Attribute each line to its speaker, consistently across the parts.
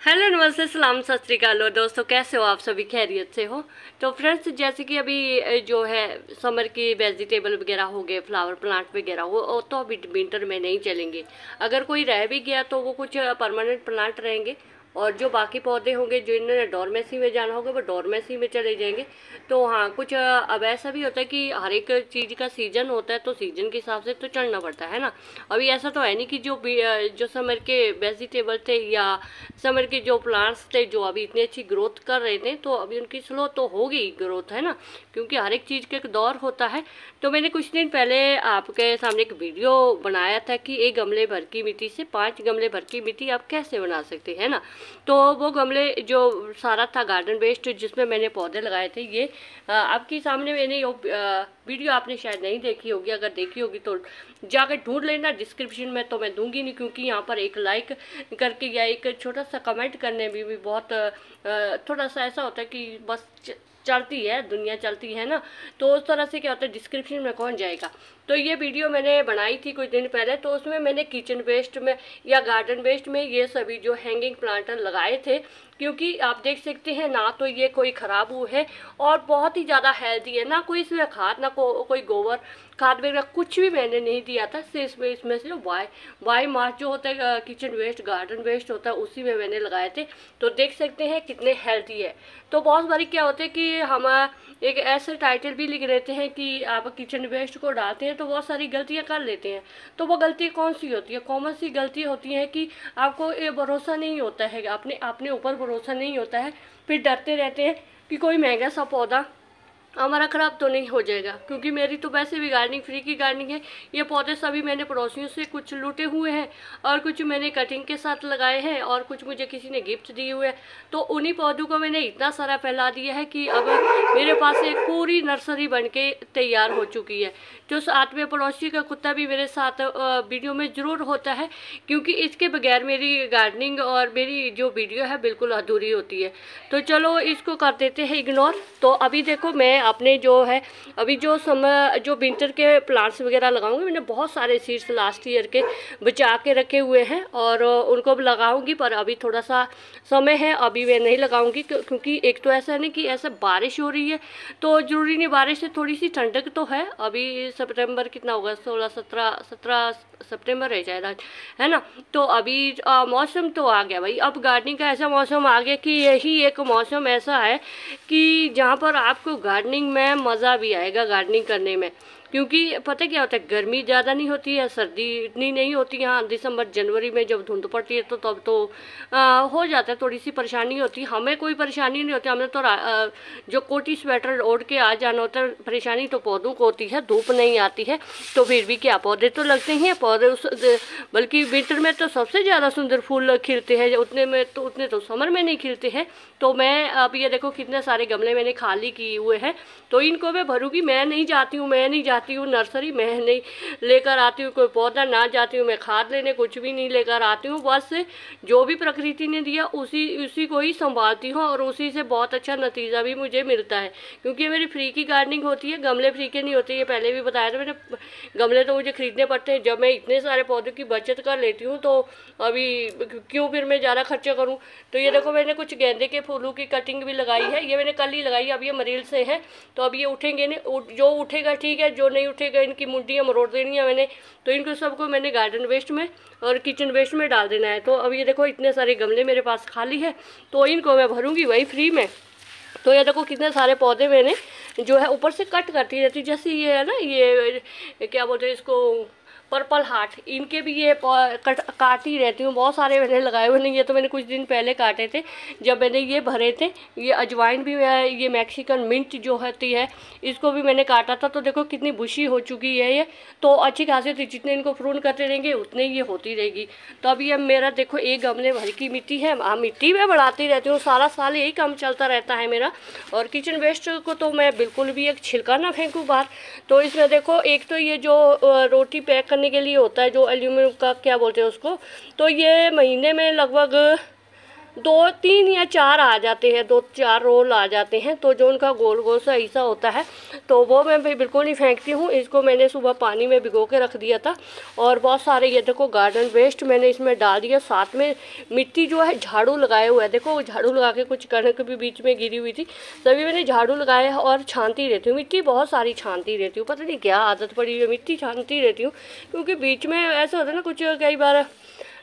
Speaker 1: Hello, नमस्ते, सलाम, सत श्री अकाल। और दोस्तों, कैसे हो आप? सभी खैरियत से हो? तो फ्रेंड्स, जैसे कि अभी जो है समर की वेजिटेबल वगैरह हो गए, फ्लावर प्लांट वगैरह वो तो अभी विंटर में नहीं चलेंगे। अगर कोई रह भी गया तो वो कुछ परमानेंट प्लांट रहेंगे, और जो बाकी पौधे होंगे जिन्होंने डोरमेसी में जाना होगा वो डोरमेसी में चले जाएंगे। तो हाँ, कुछ अब ऐसा भी होता है कि हर एक चीज़ का सीजन होता है, तो सीजन के हिसाब से तो चलना पड़ता है ना। अभी ऐसा तो है नहीं कि जो समर के वेजिटेबल थे या समर के जो प्लांट्स थे जो अभी इतनी अच्छी ग्रोथ कर रहे थे, तो अभी उनकी स्लो तो होगी ग्रोथ, है ना, क्योंकि हर एक चीज़ का एक दौर होता है। तो मैंने कुछ दिन पहले आपके सामने एक वीडियो बनाया था कि एक गमले भर की मिट्टी से 5 गमले भर की मिट्टी आप कैसे बना सकते हैं ना। तो वो गमले जो सारा था गार्डन वेस्ट जिसमें मैंने पौधे लगाए थे, ये आपके सामने मैंने वीडियो आपने शायद नहीं देखी होगी। अगर देखी होगी तो जाकर ढूंढ लेना, डिस्क्रिप्शन में तो मैं दूंगी नहीं, क्योंकि यहाँ पर एक लाइक करके या एक छोटा सा कमेंट करने में भी बहुत थोड़ा सा ऐसा होता है कि बस चलती है दुनिया, चलती है ना। तो उस तरह से क्या होता है, डिस्क्रिप्शन में कौन जाएगा। तो ये वीडियो मैंने बनाई थी कुछ दिन पहले, तो उसमें मैंने किचन वेस्ट में या गार्डन वेस्ट में ये सभी जो हैंगिंग प्लांटर लगाए थे, क्योंकि आप देख सकते हैं ना, तो ये कोई ख़राब हुआ है और बहुत ही ज़्यादा हेल्दी है। ना कोई इसमें खाद, ना कोई गोबर खाद वगैरह कुछ भी मैंने नहीं दिया था। सिर्फ इसमें से वाई मास जो होता है किचन वेस्ट, गार्डन वेस्ट होता है, उसी में मैंने लगाए थे। तो देख सकते हैं कितने हेल्दी है। तो बहुत बारी क्या होता है कि हम एक ऐसे टाइटल भी लिख लेते हैं कि आप किचन वेस्ट को डालते हैं, तो बहुत सारी गलतियां कर लेते हैं। तो वो गलती कौन सी होती है? कॉमन सी गलती होती है कि आपको ये भरोसा नहीं होता है, अपने ऊपर भरोसा नहीं होता है। फिर डरते रहते हैं कि कोई महंगा सा पौधा हमारा ख़राब तो नहीं हो जाएगा, क्योंकि मेरी तो वैसे भी गार्डनिंग फ्री की गार्डनिंग है। ये पौधे सभी मैंने पड़ोसियों से कुछ लूटे हुए हैं, और कुछ मैंने कटिंग के साथ लगाए हैं, और कुछ मुझे किसी ने गिफ्ट दिए हुए हैं। तो उन्हीं पौधों को मैंने इतना सारा फैला दिया है कि अब मेरे पास एक पूरी नर्सरी बन के तैयार हो चुकी है। जो साथ में पड़ोसी का कुत्ता भी मेरे साथ वीडियो में ज़रूर होता है, क्योंकि इसके बगैर मेरी गार्डनिंग और मेरी जो वीडियो है बिल्कुल अधूरी होती है। तो चलो इसको कर देते हैं इग्नोर। तो अभी देखो, मैं अपने जो है अभी जो विंटर के प्लांट्स वगैरह लगाऊंगी, मैंने बहुत सारे सीड्स लास्ट ईयर के बचा के रखे हुए हैं और उनको लगाऊंगी। पर अभी थोड़ा सा समय है, अभी मैं नहीं लगाऊंगी, क्योंकि एक तो ऐसा नहीं कि ऐसा बारिश हो रही है, तो ज़रूरी नहीं, बारिश से थोड़ी सी ठंडक तो है। अभी सितंबर कितना होगा, 17 सितंबर है शायद आज, है ना। तो अभी मौसम तो आ गया भाई। अब गार्डनिंग का ऐसा मौसम आ गया कि यही एक मौसम ऐसा है कि जहाँ पर आपको गार्डनिंग में मज़ा भी आएगा गार्डनिंग करने में। क्योंकि पता क्या होता है, गर्मी ज़्यादा नहीं होती है, सर्दी इतनी नहीं होती। हाँ, दिसंबर जनवरी में जब धुंध पड़ती है तो तब तो हो जाता है, थोड़ी सी परेशानी होती है। हमें कोई परेशानी नहीं होती, हमें तो जो कोटी स्वेटर ओढ़ के आ जाना होता है। परेशानी तो पौधों को होती है, धूप नहीं आती है। तो फिर भी क्या, पौधे तो लगते ही हैं। पौधे बल्कि विंटर में तो सबसे ज़्यादा सुंदर फूल खिलते हैं, उतने तो समर में नहीं खिलते हैं। तो मैं अब ये देखो कितने सारे गमले मैंने खाली किए हुए हैं, तो इनको मैं भरूंगी। मैं नहीं जाती हूँ नर्सरी, मैं नहीं लेकर आती हूँ कोई पौधा, ना जाती हूँ मैं खाद लेने, कुछ भी नहीं लेकर आती हूँ। बस जो भी प्रकृति ने दिया उसी को ही संभालती हूँ, और उसी से बहुत अच्छा नतीजा भी मुझे मिलता है। क्योंकि मेरी फ्री की गार्डनिंग होती है, गमले फ्री के नहीं होते। ये पहले भी बताया था मैंने, गमले तो मुझे खरीदने पड़ते हैं। जब मैं इतने सारे पौधों की बचत कर लेती हूँ तो अभी क्यों फिर मैं ज़्यादा खर्चा करूँ। तो ये देखो, मैंने कुछ गेंदे के फूलों की कटिंग भी लगाई है। ये मैंने कल ही लगाई, अब ये मरील से है, तो अब ये उठेंगे नहीं। जो उठेगा ठीक है, जो नहीं उठेगा इनकी मुंडियाँ मरोड़ देनी है मैंने। तो इनको सबको मैंने गार्डन वेस्ट में और किचन वेस्ट में डाल देना है। तो अब ये देखो इतने सारे गमले मेरे पास खाली है, तो इनको मैं भरूंगी वही फ्री में। तो ये देखो कितने सारे पौधे मैंने जो है ऊपर से कट करती रहती, जैसे ये है ना, ये क्या बोलते हैं इसको, पर्पल हार्ट, इनके भी ये काटी रहती हूँ। बहुत सारे मैंने लगाए हुए नहीं, ये तो मैंने कुछ दिन पहले काटे थे जब मैंने ये भरे थे। ये अजवाइन भी है, ये मैक्सिकन मिंट जो होती है, इसको भी मैंने काटा था। तो देखो कितनी बुशी हो चुकी है ये, तो अच्छी खासी थी। जितने इनको प्रून करते रहेंगे उतने ये होती रहेगी। तो अभी अब मेरा देखो एक गमले भर की मिट्टी है, मिट्टी में बढ़ाती रहती हूँ, सारा साल यही काम चलता रहता है मेरा। और किचन वेस्ट को तो मैं बिल्कुल भी एक छिलका ना फेंकूँ बाहर। तो इसमें देखो, एक तो ये जो रोटी पैक करने के लिए होता है, जो एल्यूमिनियम का क्या बोलते हैं उसको, तो ये महीने में लगभग दो तीन या चार आ जाते हैं, 2-4 रोल आ जाते हैं, तो जो उनका गोल गोल सा ऐसा होता है तो वो मैं भी बिल्कुल नहीं फेंकती हूँ। इसको मैंने सुबह पानी में भिगो के रख दिया था और बहुत सारे ये देखो गार्डन वेस्ट मैंने इसमें डाल दिया। साथ में मिट्टी जो है झाड़ू लगाए हुआ है, देखो झाड़ू लगा के कुछ कणक भी बीच में गिरी हुई थी, तभी मैंने झाड़ू लगाया है और छानती रहती हूँ। मिट्टी बहुत सारी छानती रहती हूँ, पता नहीं क्या आदत पड़ी है, मिट्टी छानती रहती हूँ। क्योंकि बीच में ऐसा होता है ना, कुछ कई बार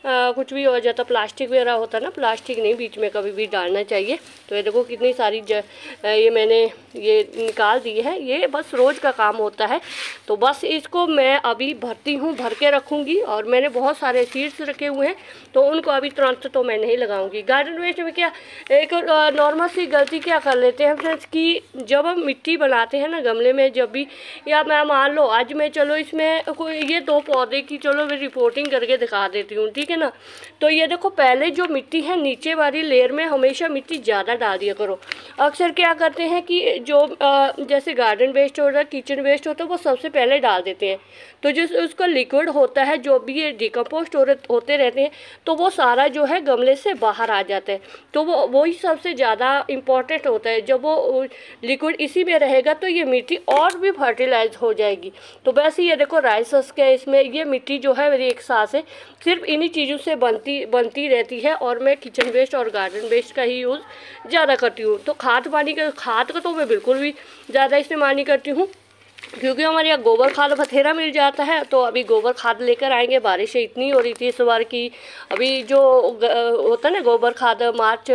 Speaker 1: कुछ भी हो जाता, प्लास्टिक वगैरह होता है ना, प्लास्टिक नहीं बीच में कभी भी डालना चाहिए। तो ये देखो कितनी सारी ये मैंने ये निकाल दी है, ये बस रोज़ का काम होता है। तो बस इसको मैं अभी भरती हूँ, भर के रखूँगी। और मैंने बहुत सारे सीड्स रखे हुए हैं तो उनको अभी तुरंत तो मैं नहीं लगाऊंगी। गार्डन वेस्ट में क्या एक नॉर्मल सी गलती क्या कर लेते हैं फ्रेंड्स कि जब हम मिट्टी बनाते हैं ना गमले में, जब भी, या मैं मान लो आज मैं चलो इसमें कोई ये 2 पौधे की चलो मैं रिपोर्टिंग करके दिखा देती हूँ, ठीक है ना। तो ये देखो पहले जो मिट्टी है नीचे वाली लेयर में हमेशा मिट्टी ज़्यादा डाल दिया करो। अक्सर क्या करते हैं कि जो जैसे गार्डन वेस्ट होता है, किचन वेस्ट होता है, वो सबसे पहले डाल देते हैं। तो जो उसका लिक्विड होता है, जो भी ये डिकम्पोस्ट होते रहते हैं, तो वो सारा जो है गमले से बाहर आ जाता है। तो वही सबसे ज़्यादा इम्पॉर्टेंट होता है। जब वो लिक्विड इसी में रहेगा तो ये मिट्टी और भी फर्टिलाइज हो जाएगी। तो वैसे ये देखो राइसस के इसमें ये मिट्टी जो है मेरी एक साथ से सिर्फ इन्हीं चीज़ों से बनती रहती है। और मैं किचन वेस्ट और गार्डन वेस्ट का ही यूज़ ज़्यादा करती हूँ। तो खाद का तो मैं बिल्कुल भी ज़्यादा इस्तेमाल नहीं करती हूँ, क्योंकि हमारे यहाँ गोबर खाद बथेरा मिल जाता है। तो अभी गोबर खाद लेकर आएंगे। बारिश इतनी हो रही थी इस बार की, अभी जो होता है ना गोबर खाद, मार्च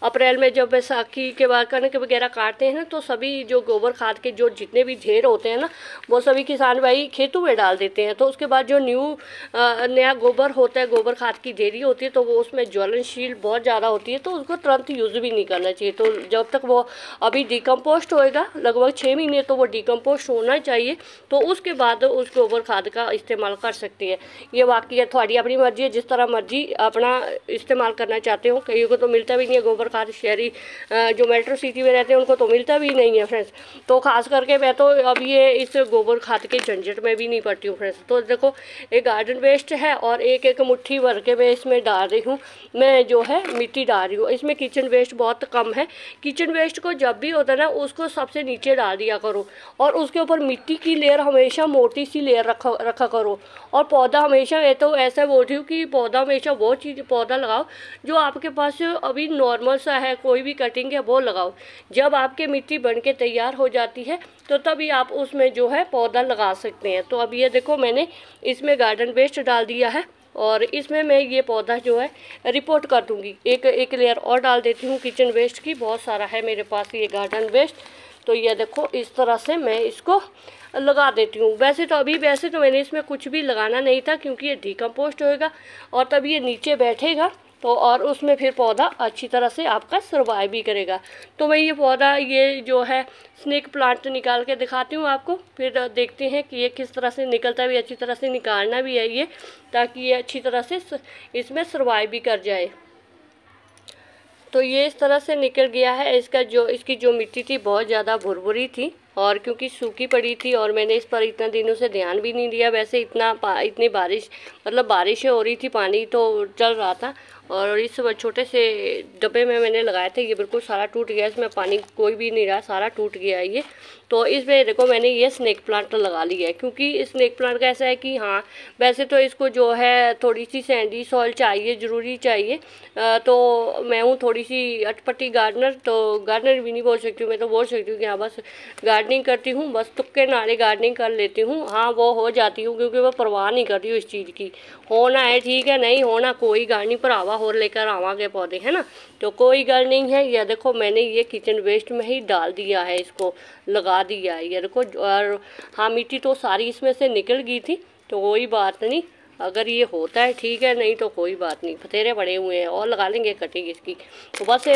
Speaker 1: अप्रैल में जब बैसाखी के बाद कणक वगैरह काटते हैं ना, तो सभी जो गोबर खाद के जो जितने भी ढेर होते हैं ना, वो सभी किसान भाई खेतों में डाल देते हैं। तो उसके बाद जो नया गोबर होता है, गोबर खाद की ढेरी होती है, तो वो उसमें ज्वलनशील बहुत ज़्यादा होती है, तो उसको तुरंत यूज़ भी नहीं करना चाहिए। तो जब तक वो अभी डिकम्पोस्ट होएगा, लगभग 6 महीने तो वो डिकम्पोस्ट होना चाहिए, तो उसके बाद उस गोबर खाद का इस्तेमाल कर सकती है। ये वाकई है, थोड़ी अपनी मर्जी है, जिस तरह मर्जी अपना इस्तेमाल करना चाहते हो। कईयों को तो मिलता भी नहीं है गोबर खाद, शहरी जो मेट्रो सिटी में रहते हैं उनको तो मिलता भी नहीं है फ्रेंड्स। तो खास करके मैं तो अब ये इस गोबर खाद के झंझट में भी नहीं पड़ती हूँ फ्रेंड्स। तो देखो एक गार्डन वेस्ट है और एक मुट्ठी भर के मैं इसमें डाल रही हूँ, मैं जो है मिट्टी डाल रही हूँ। इसमें किचन वेस्ट बहुत कम है। किचन वेस्ट को जब भी होता है ना, उसको सबसे नीचे डाल दिया करो और उसके ऊपर मिट्टी की लेयर हमेशा मोटी सी लेयर रखा करो। और पौधा हमेशा, मैं तो ऐसा बोलती हूँ कि पौधा हमेशा वो चीज़ पौधा लगाओ जो आपके पास अभी नॉर्मल सा है, कोई भी कटिंग है वो लगाओ। जब आपके मिट्टी बन के तैयार हो जाती है तो तभी आप उसमें जो है पौधा लगा सकते हैं। तो अब ये देखो मैंने इसमें गार्डन वेस्ट डाल दिया है और इसमें मैं ये पौधा जो है रिपोर्ट कर दूँगी। एक लेयर और डाल देती हूँ किचन वेस्ट की, बहुत सारा है मेरे पास ये गार्डन वेस्ट। तो ये देखो इस तरह से मैं इसको लगा देती हूँ। वैसे तो मैंने इसमें कुछ भी लगाना नहीं था, क्योंकि ये डिकम्पोस्ट होएगा और तब ये नीचे बैठेगा, तो और उसमें फिर पौधा अच्छी तरह से आपका सर्वाइव भी करेगा। तो मैं ये पौधा, ये जो है स्नेक प्लांट निकाल के दिखाती हूँ आपको, फिर देखते हैं कि ये किस तरह से निकलता भी, अच्छी तरह से निकालना भी है ये, ताकि ये अच्छी तरह से इसमें सर्वाइव भी कर जाए। तो ये इस तरह से निकल गया है। इसकी जो मिट्टी थी बहुत ज़्यादा भुरभुरी थी और क्योंकि सूखी पड़ी थी और मैंने इस पर इतना दिनों से ध्यान भी नहीं दिया। वैसे इतनी बारिश, मतलब बारिशें हो रही थी, पानी तो चल रहा था और इस छोटे से डब्बे में मैंने लगाए थे, ये बिल्कुल सारा टूट गया। इसमें पानी कोई भी नहीं रहा, सारा टूट गया है ये। तो इसमें देखो मैंने ये स्नेक प्लांट लगा लिया है, क्योंकि स्नेक प्लांट का ऐसा है कि हाँ वैसे तो इसको जो है थोड़ी सी सैंडी सॉइल चाहिए, ज़रूरी चाहिए। तो मैं हूँ थोड़ी सी अटपटी गार्डनर, तो गार्डनर भी नहीं बोल सकती हूँ, मैं तो बोल सकती हूँ कि हाँ बस गार्डनिंग करती हूँ, बस तुक्के नारे गार्डनिंग कर लेती हूँ। हाँ वो हो जाती हूँ, क्योंकि मैं परवाह नहीं करती हूँ इस चीज़ की। होना है ठीक है, नहीं होना कोई गार्डनिंग भरावा और लेकर आवांगे पौधे, है ना। तो कोई गल नहीं है। ये देखो मैंने ये किचन वेस्ट में ही डाल दिया है, इसको लगा दिया है, ये देखो। और हाँ मिट्टी तो सारी इसमें से निकल गई थी, तो कोई बात नहीं, अगर ये होता है ठीक है, नहीं तो कोई बात नहीं, बथेरे पड़े हुए हैं और लगा लेंगे कटिंग इसकी। तो बस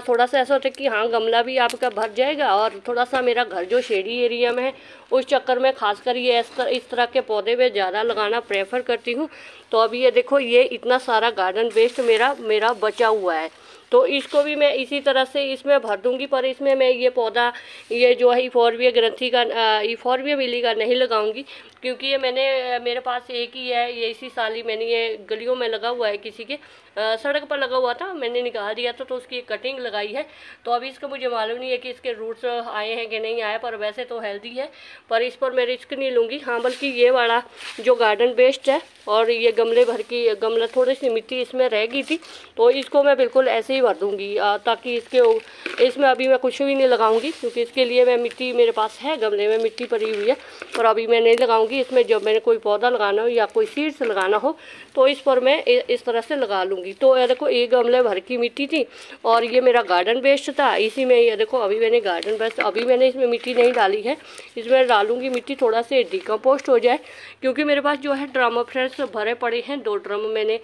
Speaker 1: थोड़ा सा ऐसा होता है कि हाँ गमला भी आपका भर जाएगा और थोड़ा सा मेरा घर जो शेडी एरिया में है उस चक्कर में खासकर ये इस तरह के पौधे में ज़्यादा लगाना प्रेफर करती हूँ। तो अभी ये देखो ये इतना सारा गार्डन वेस्ट मेरा बचा हुआ है, तो इसको भी मैं इसी तरह से इसमें भर दूंगी। पर इसमें मैं ये पौधा, ये जो है इफॉर्बिया ग्रंथि का, इफॉर्बिया मिली का नहीं लगाऊंगी, क्योंकि ये मेरे पास एक ही है, ये इसी साल ही मैंने ये गलियों में लगा हुआ है किसी के, सड़क पर लगा हुआ था, मैंने निकाल दिया था, तो उसकी एक कटिंग लगाई है। तो अभी इसका मुझे मालूम नहीं है कि इसके रूट्स आए हैं कि नहीं आए, पर वैसे तो हेल्दी है, पर इस पर मैं रिस्क नहीं लूँगी। हाँ, बल्कि ये वाला जो गार्डन वेस्ट है और ये गमले भर की गमला, थोड़ी सी मिट्टी इसमें रह गई थी, तो इसको मैं बिल्कुल ऐसे ही भर दूँगी, ताकि इसमें अभी मैं कुछ भी नहीं लगाऊंगी, क्योंकि इसके लिए मैं मिट्टी मेरे पास है, गमले में मिट्टी पड़ी हुई है, पर अभी मैं नहीं लगाऊंगी। इसमें जब मैंने कोई पौधा लगाना हो या कोई सीड्स लगाना हो तो इस पर मैं इस तरह से लगा लूँगी। तो ये देखो, एक गमले भर की मिट्टी थी और ये मेरा गार्डन वेस्ट था, इसी में ये देखो अभी मैंने गार्डन वेस्ट, अभी मैंने इसमें मिट्टी नहीं डाली है, इसमें डालूँगी मिट्टी, थोड़ा से डिकम्पोस्ट हो जाए, क्योंकि मेरे पास जो है ड्रम फ्रेंड्स भरे पड़े हैं, 2 ड्रम मैंने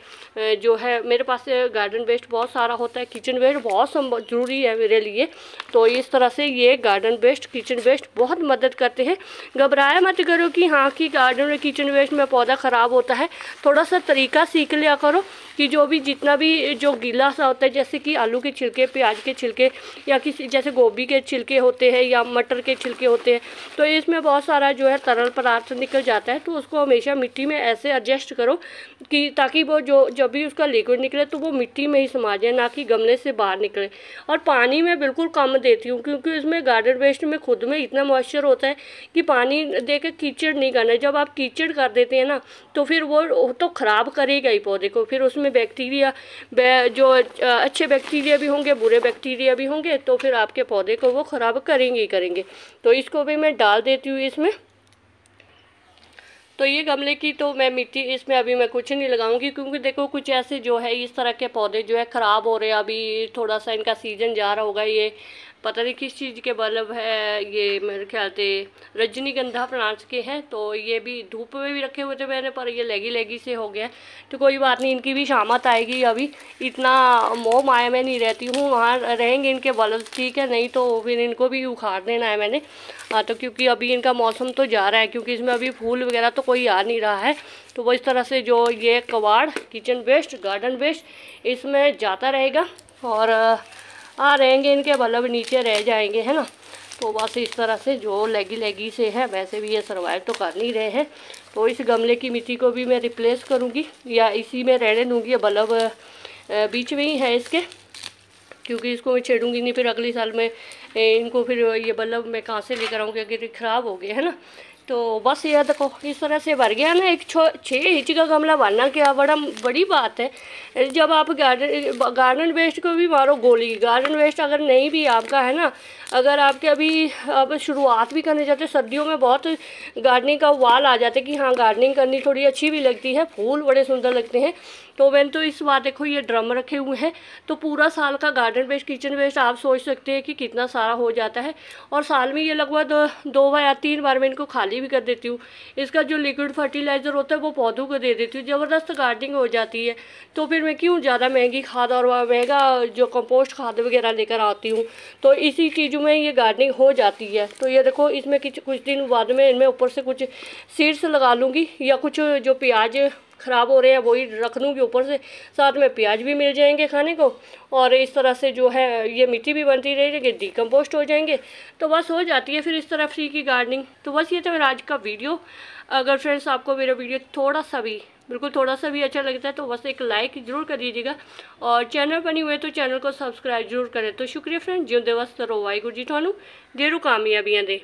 Speaker 1: जो है, मेरे पास गार्डन वेस्ट बहुत सारा होता है, किचन वेस्ट बहुत ज़रूरी है मेरे लिए। तो इस तरह से ये गार्डन वेस्ट, किचन वेस्ट बहुत मदद करते हैं। घबराया मत करो कि हाँ कि गार्डन और किचन वेस्ट में पौधा ख़राब होता है, थोड़ा सा तरीका सीख लिया करो कि जो भी जितना भी जो गीला सा होता है, जैसे कि आलू के छिलके, प्याज के छिलके, या किसी जैसे गोभी के छिलके होते हैं या मटर के छिलके होते हैं, तो इसमें बहुत सारा जो है तरल पदार्थ निकल जाता है। तो उसको हमेशा मिट्टी में ऐसे एडजस्ट करो कि ताकि वो जो जब भी उसका लिक्विड निकले तो वो मिट्टी में ही समा जाए, ना कि गमले से बाहर निकले। और पानी मैं बिल्कुल कम देती हूँ, क्योंकि इसमें गार्डन वेस्ट में खुद में इतना मॉइस्चर होता है कि पानी देकर कीचड़ नहीं करना है। जब आप कीचड़ कर देते हैं ना, तो फिर वो तो ख़राब करेगा ही पौधे को, फिर उसमें बैक्टीरिया, जो अच्छे बैक्टीरिया भी होंगे, बुरे बैक्टीरिया भी होंगे, तो फिर आपके पौधे को वो ख़राब करेंगे ही करेंगे। तो इसको भी मैं डाल देती हूँ इसमें। तो ये गमले की तो मैं मिट्टी इसमें अभी मैं कुछ नहीं लगाऊंगी, क्योंकि देखो कुछ ऐसे जो है इस तरह के पौधे जो है ख़राब हो रहे हैं, अभी थोड़ा सा इनका सीजन जा रहा होगा। ये पता नहीं किस चीज़ के बल्ब है, ये मेरे ख्याल से रजनीगंधा प्लांट्स के हैं। तो ये भी धूप में भी रखे हुए थे मैंने, पर ये लेगी से हो गया। तो कोई बात नहीं, इनकी भी शामत आएगी। अभी इतना मोह माया में नहीं रहती हूँ, वहाँ रहेंगे इनके बल्ब, ठीक है, नहीं तो फिर इनको भी उखाड़ देना है मैंने। तो क्योंकि अभी इनका मौसम तो जा रहा है, क्योंकि इसमें अभी फूल वगैरह तो कोई आ नहीं रहा है। तो वो इस तरह से जो ये कबाड़, किचन वेस्ट, गार्डन वेस्ट, इसमें जाता रहेगा और रहेंगे इनके बल्ब नीचे रह जाएंगे, है ना। तो बस इस तरह से जो लेगी से है, वैसे भी ये सर्वाइव तो कर नहीं रहे हैं। तो इस गमले की मिट्टी को भी मैं रिप्लेस करूँगी या इसी में रहने दूँगी। ये बल्ब बीच में ही है इसके, क्योंकि इसको मैं छेड़ूंगी नहीं, फिर अगले साल में इनको फिर ये बल्ब मैं कहाँ से लेकर आऊँगी अगर ख़राब हो गए, है ना। तो बस ये देखो इस तरह से भर गया ना। एक 6 इंच का गमला भरना क्या बड़ी बात है। जब आप गार्डन वेस्ट को भी मारो गोली, गार्डन वेस्ट अगर नहीं भी आपका है ना, अगर आपके अभी अब शुरुआत भी करने जाते, सर्दियों में बहुत गार्डनिंग का वाल आ जाते कि हाँ गार्डनिंग करनी थोड़ी अच्छी भी लगती है, फूल बड़े सुंदर लगते हैं। तो मैंने तो इस बार देखो ये ड्रम रखे हुए हैं, तो पूरा साल का गार्डन वेस्ट, किचन वेस्ट आप सोच सकते हैं कि कितना सारा हो जाता है। और साल में ये लगभग 2 बार या 3 बार मैं इनको खाली भी कर देती हूँ। इसका जो लिक्विड फर्टिलाइज़र होता है वो पौधों को दे देती हूँ, ज़बरदस्त गार्डनिंग हो जाती है। तो फिर मैं क्यों ज़्यादा महंगी खाद और महंगा जो कंपोस्ट खाद वगैरह लेकर आती हूँ। तो इसी चीज़ों में ये गार्डनिंग हो जाती है। तो ये देखो इसमें कुछ दिन बाद में इनमें ऊपर से कुछ सीड्स लगा लूँगी, या कुछ जो प्याज ख़राब हो रहे हैं वही रख दूँगी ऊपर से, साथ में प्याज भी मिल जाएंगे खाने को। और इस तरह से जो है ये मिट्टी भी बनती रहेगी, डिकम्पोस्ट हो जाएंगे। तो बस हो जाती है फिर इस तरह फ्री की गार्डनिंग। तो बस ये था मेरा आज का वीडियो। अगर फ्रेंड्स आपको मेरा वीडियो थोड़ा सा भी, बिल्कुल थोड़ा सा भी अच्छा लगता है तो बस एक लाइक ज़रूर कर दीजिएगा, और चैनल पर नहीं हुए तो चैनल को सब्सक्राइब जरूर करें। तो शुक्रिया फ्रेंड्स, जिंदे वस्त रहो, वाहिगुरू जी थानू ढेरों कामयाबियां दे।